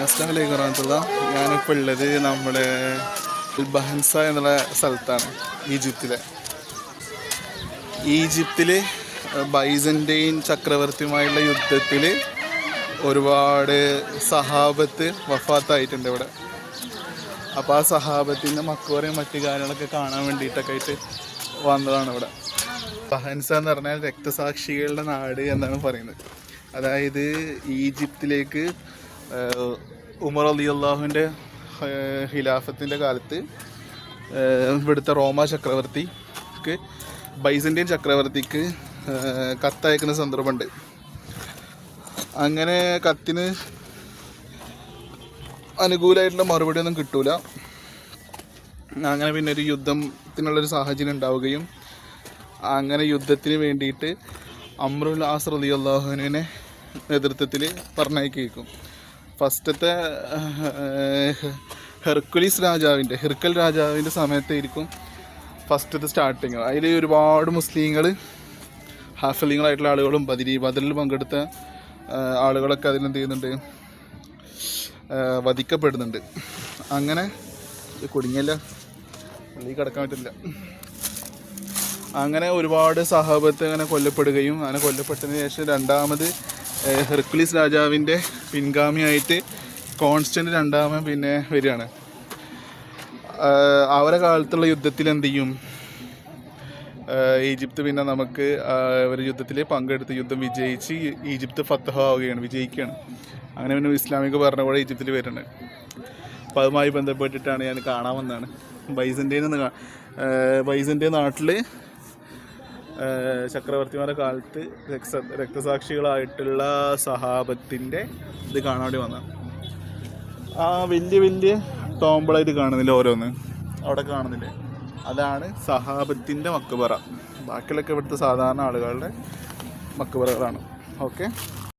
അസ്സലാമു അലൈക്കും വറഹ്മത്തുള്ളാ. ഞാനിപ്പോൾ ഉള്ളത് നമ്മുടെ ബഹൻസ എന്നുള്ള സ്ഥലത്താണ്, ഈജിപ്തിൽ ബൈസന്റൈൻ ചക്രവർത്തിയുമായുള്ള യുദ്ധത്തിൽ ഒരുപാട് സഹാബത്ത് വഫാത്തായിട്ടുണ്ട് ഇവിടെ. അപ്പോൾ ആ സഹാബത്തിൻ്റെ മക്ബറയും മറ്റു കാര്യങ്ങളൊക്കെ കാണാൻ വേണ്ടിയിട്ടൊക്കെ ആയിട്ട് വന്നതാണ് ഇവിടെ. ബഹൻസ എന്ന് പറഞ്ഞാൽ രക്തസാക്ഷികളുടെ നാട് എന്നാണ് പറയുന്നത്. അതായത് ഈജിപ്തിലേക്ക് ഉമർ റളിയല്ലാഹുവിൻ്റെ ഖിലാഫത്തിൻ്റെ കാലത്ത് ഇവിടുത്തെ റോമ ചക്രവർത്തിക്ക് ബൈസന്റൈൻ ചക്രവർത്തിക്ക് കത്തയക്കുന്ന സന്ദർഭമുണ്ട്. അങ്ങനെ കത്തിന് അനുകൂലമായിട്ടുള്ള മറുപടി ഒന്നും കിട്ടൂല. അങ്ങനെ പിന്നെ ഒരു യുദ്ധത്തിനുള്ളൊരു സാഹചര്യം ഉണ്ടാവുകയും അങ്ങനെ യുദ്ധത്തിന് വേണ്ടിയിട്ട് അംറുൽ ആസ് റളിയല്ലാഹുവിനെ നേതൃത്വത്തിൽ പറഞ്ഞയക്കും. ഫസ്റ്റത്തെ ഹിർക്കൽ രാജാവിൻ്റെ സമയത്തായിരിക്കും ഫസ്റ്റത്തെ സ്റ്റാർട്ടിങ്. അതിൽ ഒരുപാട് മുസ്ലിങ്ങൾ ഹാഫലിങ്ങളായിട്ടുള്ള ആളുകളും ബദറിൽ പങ്കെടുത്ത ആളുകളൊക്കെ അതിലെന്ത് ചെയ്യുന്നുണ്ട്, വധിക്കപ്പെടുന്നുണ്ട്. അങ്ങനെ കുടുങ്ങിയല്ല, പള്ളിയിൽ കിടക്കാൻ പറ്റില്ല. അങ്ങനെ ഒരുപാട് സഹാബത്ത് അങ്ങനെ കൊല്ലപ്പെടുകയും അങ്ങനെ കൊല്ലപ്പെട്ടതിന് ശേഷം രണ്ടാമത് ഹെർക്കുലീസ് രാജാവിൻ്റെ പിൻഗാമിയായിട്ട് കോൺസ്റ്റന്റ് രണ്ടാമൻ പിന്നെ വരികയാണ്. അവരെ കാലത്തുള്ള യുദ്ധത്തിൽ എന്ത് ചെയ്യും, ഈജിപ്ത് പിന്നെ നമുക്ക് ഒരു യുദ്ധത്തിൽ പങ്കെടുത്ത് യുദ്ധം വിജയിച്ച് ഈജിപ്ത് വിജയിക്കുകയാണ്. അങ്ങനെ പിന്നെ ഇസ്ലാമിക ഭരണകൂടം ഈജിപ്തിൽ വരുന്നുണ്ട്. അപ്പോൾ അതുമായി ബന്ധപ്പെട്ടിട്ടാണ് ഞാൻ കാണാൻ വന്നതാണ്. ബൈസന്റൈൻ നാട്ടിൽ ചക്രവർത്തിമാരുടെ കാലത്ത് രക്തസാക്ഷികളായിട്ടുള്ള സഹാബത്തിൻ്റെ ഇത് കാണാൻ വേണ്ടി വന്നതാണ്. ആ വലിയ ടോംബിളായിട്ട് കാണുന്നില്ല, ഓരോന്ന് അവിടെ കാണുന്നില്ലേ, അതാണ് സഹാബത്തിൻ്റെ മക്ബറ. ബാക്കിയുള്ളൊക്കെ ഇവിടുത്തെ സാധാരണ ആളുകളുടെ മക്ബറകളാണ്. ഓക്കെ.